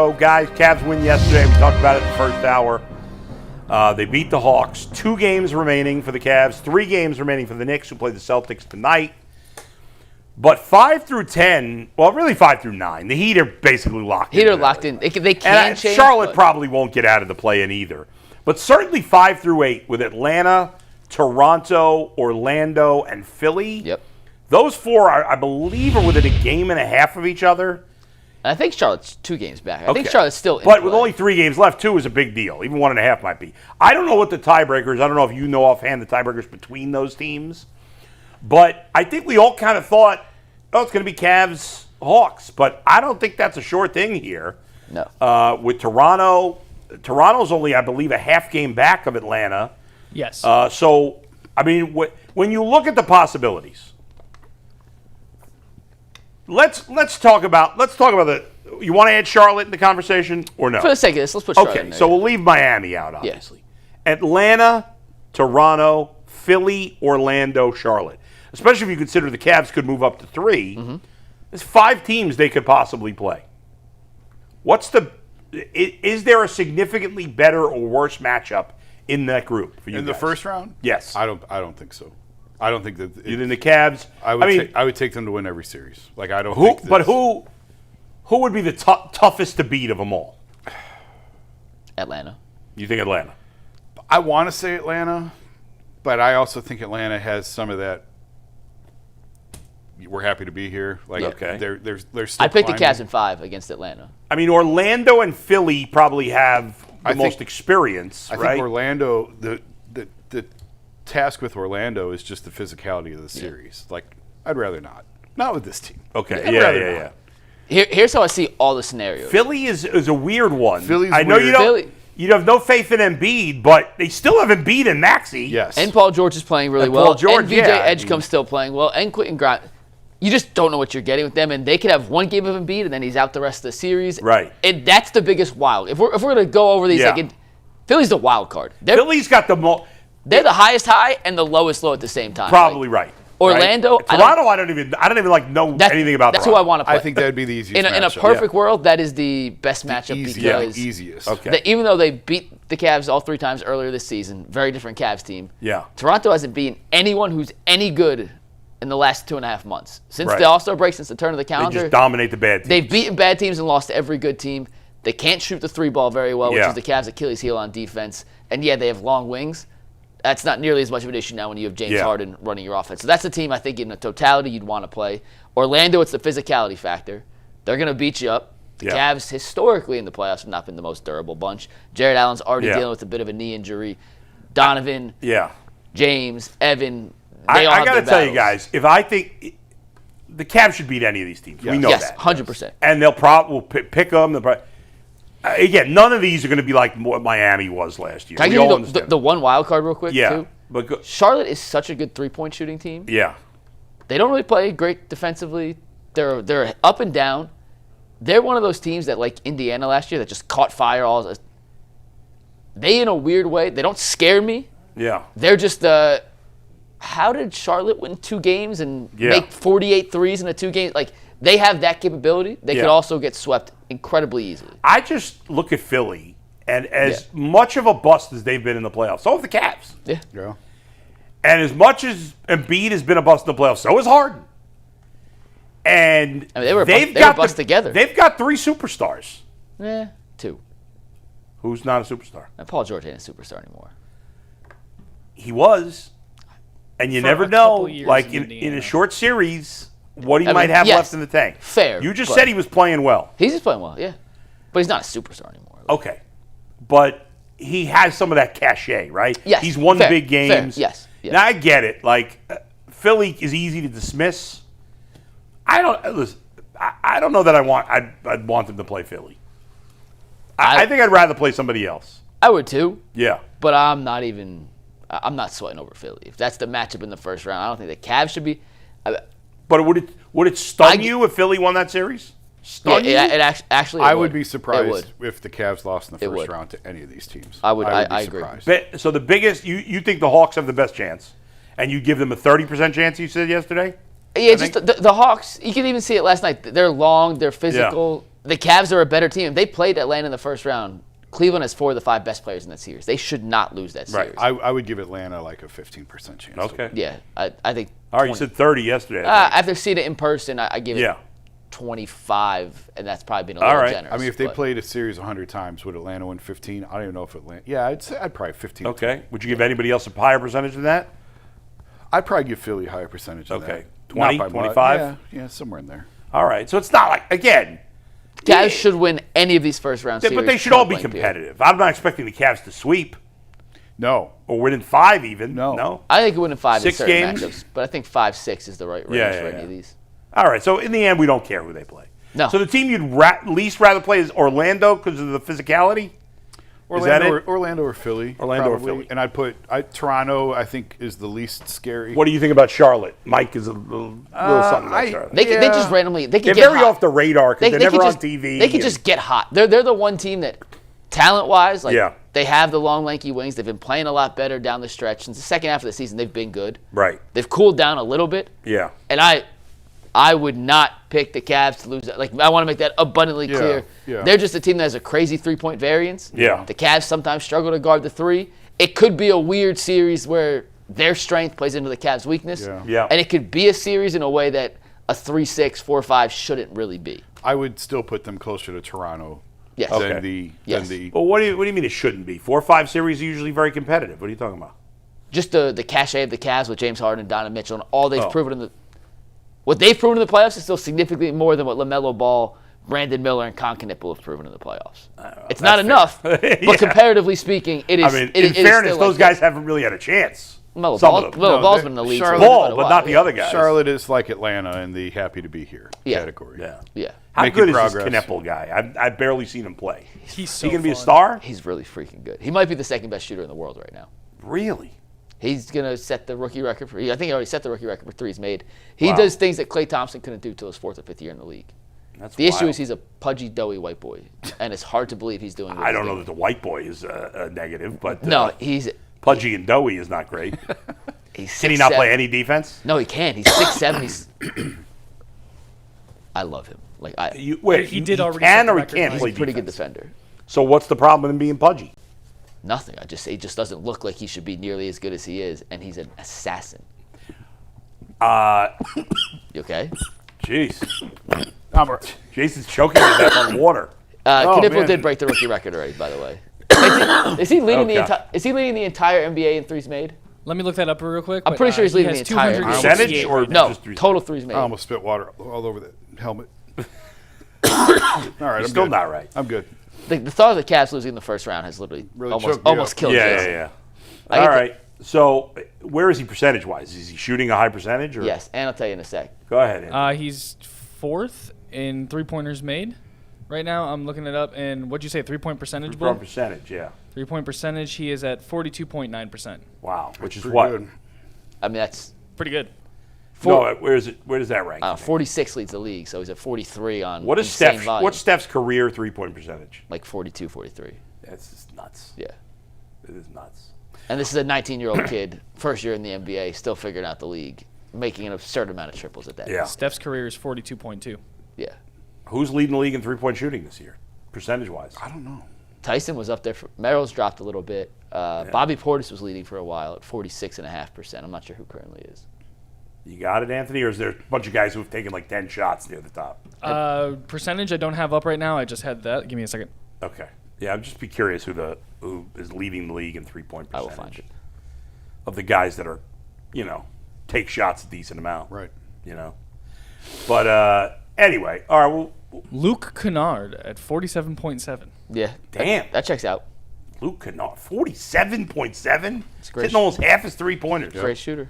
So, guys, Cavs win yesterday. We talked about it in the first hour. They beat the Hawks. 2 games remaining for the Cavs. 3 games remaining for the Knicks, who play the Celtics tonight. But 5 through 10, well, really 5 through 9. The Heat are basically locked in. Heat are locked in. They can change. Charlotte probably won't get out of the play-in either. But certainly 5 through 8 with Atlanta, Toronto, Orlando, and Philly. Yep. Those 4, I believe, are within a game and a half of each other. I think Charlotte's 2 games back. I think Charlotte's still in But play. with only 3 games left, 2 is a big deal. Even 1.5 might be. I don't know what the tiebreakers. I don't know if you know offhand the tiebreakers between those teams. But I think we all kind of thought, oh, it's going to be Cavs, Hawks. But I don't think that's a sure thing here. No. With Toronto's only, I believe, a half game back of Atlanta. Yes. So, I mean, when you look at the possibilities, let's talk about the. You want to add Charlotte in the conversation or no? For the sake of this, let's put Charlotte in Okay, there. so we'll leave Miami out, obviously. Yeah. Atlanta, Toronto, Philly, Orlando, Charlotte. Especially if you consider the Cavs could move up to 3. Mm-hmm. There's 5 teams they could possibly play. Is there a significantly better or worse matchup in that group for you in guys? the first round? Yes. I don't think so. I don't think that. You think the Cavs? I would take them to win every series. Like I don't. Who would be the toughest to beat of them all? Atlanta. You think Atlanta? I want to say Atlanta, but I also think Atlanta has some of that. We're happy to be here. Like okay. They're still. I picked the climbing. Cavs in 5 against Atlanta. I mean, Orlando and Philly probably have the most experience, I right? think Orlando. The task with Orlando is just the physicality of the series. Like I'd rather not with this team. Okay. Yeah. Here's how I see all the scenarios. Philly is a weird one. Philly's I know weird. you have no faith in Embiid, but they still have Embiid and Maxey. Yes. And Paul George is playing really And well. Paul George, and VJ yeah, Edgecombe's still playing well. And Quentin Grimes. You just don't know what you're getting with them, and they could have 1 game of Embiid, and then he's out the rest of the series. Right. And that's the biggest wild. If we're going to go over these, Philly's the wild card. Philly's got the most. They're the highest high and the lowest low at the same time. Probably right. Orlando, right? Toronto, I don't even know anything about. That's who I want to play. I think that'd be the easiest. In a perfect world, that is the best matchup because easiest. Okay. Even though they beat the Cavs all 3 times earlier this season, very different Cavs team. Yeah. Toronto hasn't beaten anyone who's any good in the last 2.5 months. Since the All-Star break, since the turn of the calendar. They just dominate the bad teams. They've beaten bad teams and lost to every good team. They can't shoot the 3-ball very well, which is the Cavs' Achilles heel on defense. And they have long wings. That's not nearly as much of an issue now when you have James Harden running your offense. So that's a team I think in a totality you'd want to play. Orlando, it's the physicality factor. They're going to beat you up. The Cavs, historically in the playoffs, have not been the most durable bunch. Jared Allen's already dealing with a bit of a knee injury. Donovan, James, Evan, I got to tell you guys, if I think the Cavs should beat any of these teams. We know that. 100%. And they'll probably pick them. Again, none of these are going to be like what Miami was last year. Can I give you the one wild card real quick, too? But Charlotte is such a good 3-point shooting team. Yeah. They don't really play great defensively. They're up and down. They're one of those teams that, like Indiana last year, that just caught fire. They, in a weird way, they don't scare me. Yeah. They're just how did Charlotte win 2 games and make 48 threes in a 2 games? Like, they have that capability. They could also get swept incredibly easily. I just look at Philly, and as much of a bust as they've been in the playoffs, so have the Cavs. Yeah. And as much as Embiid has been a bust in the playoffs, so is Harden. And they were a bust together. They've got 3 superstars. 2. Who's not a superstar? And Paul George ain't a superstar anymore. He was. And you never know, like in a short series, what he might have left in the tank. Fair. You just said he was playing well. He's just playing well, yeah. But he's not a superstar anymore. Okay. But he has some of that cachet, right? Yes. He's won big games. Fair. Yes. Now, I get it. Like, Philly is easy to dismiss. I don't know that I'd want them to play Philly. I think I'd rather play somebody else. I would too. Yeah. But I'm not sweating over Philly. If that's the matchup in the first round, I don't think the Cavs should be. But would it stun you if Philly won that series? Stun you? Actually, I would be surprised if the Cavs lost in the first round to any of these teams. I would be surprised. agree. So the biggest, you think the Hawks have the best chance, and you give them a 30% chance, you said yesterday? Yeah, just the Hawks, you can even see it last night. They're long, they're physical. the Cavs are a better team. If they played Atlanta in the first round, Cleveland has 4 of the 5 best players in that series. They should not lose that series. Right. I would give Atlanta like a 15% chance. Okay. Yeah, I think. All right, you said 30 yesterday. I think. After seeing it in person, I give it 25, and that's probably been a little generous. I mean, if they played a series 100 times, would Atlanta win 15? I don't even know if Atlanta. Yeah, I'd probably 15. Okay. Would you give anybody else a higher percentage than that? I'd probably give Philly a higher percentage than Okay. that. 20, Not by much. 25? Yeah, somewhere in there. All right. So it's not like, again. Cavs should win any of these first-round series. But they should all be point blank competitive. I'm not expecting the Cavs to sweep No. or win in 5 even. No. No? I think winning 5 6 in certain games? matchups, but I think 5-6 is the right range for any of these. All right. So in the end, we don't care who they play. No. So the team you'd least rather play is Orlando because of the physicality? Is that it? Orlando or Philly. Orlando or probably. Philly. And I'd put Toronto, I think, is the least scary. What do you think about Charlotte? Mike is a little something about Charlotte. They just randomly they They're can get very hot. off the radar because they're never on TV. They can just get hot. They're the one team that, talent-wise, they have the long, lanky wings. They've been playing a lot better down the stretch. Since the second half of the season, they've been good. Right. They've cooled down a little bit. Yeah. And I would not pick the Cavs to lose. Like, I want to make that abundantly clear. Yeah. They're just a team that has a crazy three-point variance. Yeah. The Cavs sometimes struggle to guard the 3. It could be a weird series where their strength plays into the Cavs' weakness. Yeah. And it could be a series in a way that a 3-6, 4-5 shouldn't really be. I would still put them closer to Toronto Yes. than Okay. the Well, what do you mean it shouldn't be? 4 or 5 series are usually very competitive. What are you talking about? Just the cachet of the Cavs with James Harden and Donovan Mitchell and all they've proven in the what they've proven in the playoffs is still significantly more than what LaMelo Ball, Brandon Miller, and Concanipple have proven in the playoffs. It's not enough, but comparatively speaking, it is. I mean, it in is fairness, still those guys haven't really had a chance. LaMelo Some of them. Ball's been in the league. Charlotte- for Ball, quite a but while. not the other guys. Charlotte is like Atlanta in the happy to be here Yeah. category. Yeah. Yeah, How Making good is progress. this Knepple guy? I've barely seen him play. He's Is so he going to be a fun. star? he's really freaking good. He might be the second best shooter in the world right now. Really? He's going to set the rookie record for. I think he already set the rookie record for threes made. He Wow. does things that Klay Thompson couldn't do till his 4th or 5th year in the league. That's The issue wild. is he's a pudgy, doughy white boy, and it's hard to believe he's doing. What I he's don't know doing. that the white boy is a negative, but No, he's pudgy and doughy is not great. he's. Can he not 6'7". play any defense? No, he can't. He's 6'7". He's. I love him. Like Wait, He did already can set the or he record can't for play he's a pretty good defense? defender. So what's the problem with him being pudgy? Nothing. He just doesn't look like he should be nearly as good as he is, and he's an assassin. You okay? Jeez. Jason's choking to death on water. Knipple man. did break the rookie record already, by the way. Is he leading the Okay. entire? Is he leading the entire NBA in threes made? Let me look that up real quick. I'm pretty sure he's leading the entire Percentage or No, just threes? total threes made. I almost spit water all over the helmet. All right, I'm Still good. not right. I'm good. The thought of the Cavs losing the first round has literally Really almost choked me up. killed Jason. Yeah. I All get the- right. So where is he percentage-wise? Is he shooting a high percentage? Or? Yes, and I'll tell you in a sec. Go ahead. Andy. He's 4th in three-pointers made. Right now, I'm looking it up. And what'd you say, three-point percentage, From Bull? percentage, yeah. Three-point percentage, he is at 42.9%. Wow. Which is Pretty what? good. I mean, that's Pretty good. No, where does that rank? 46 leads the league, so he's at 43 on What is insane Steph? volume. What's Steph's career 3-point percentage? Like 42, 43. That's just nuts. Yeah. It is nuts. And this is a 19-year-old kid, first year in the NBA, still figuring out the league, making an absurd amount of triples at that. Yeah. Steph's career is 42.2. Yeah. Who's leading the league in 3-point shooting this year, percentage-wise? I don't know. Tyson was up there. Merrill's dropped a little bit. Bobby Portis was leading for a while at 46.5%. I'm not sure who currently is. You got it, Anthony, or is there a bunch of guys who have taken like 10 shots near the top? Percentage I don't have up right now. I just had that. Give me a second. Okay. Yeah, I'd just be curious who is leading the league in 3-point I percentage. will find it. Of the guys that are, take shots a decent amount. Right. But anyway, all right. Well, Luke Kennard at 47.7. Yeah. Damn. That checks out. Luke Kennard, 47.7. great. Hitting almost half his 3-pointers. Great shooter.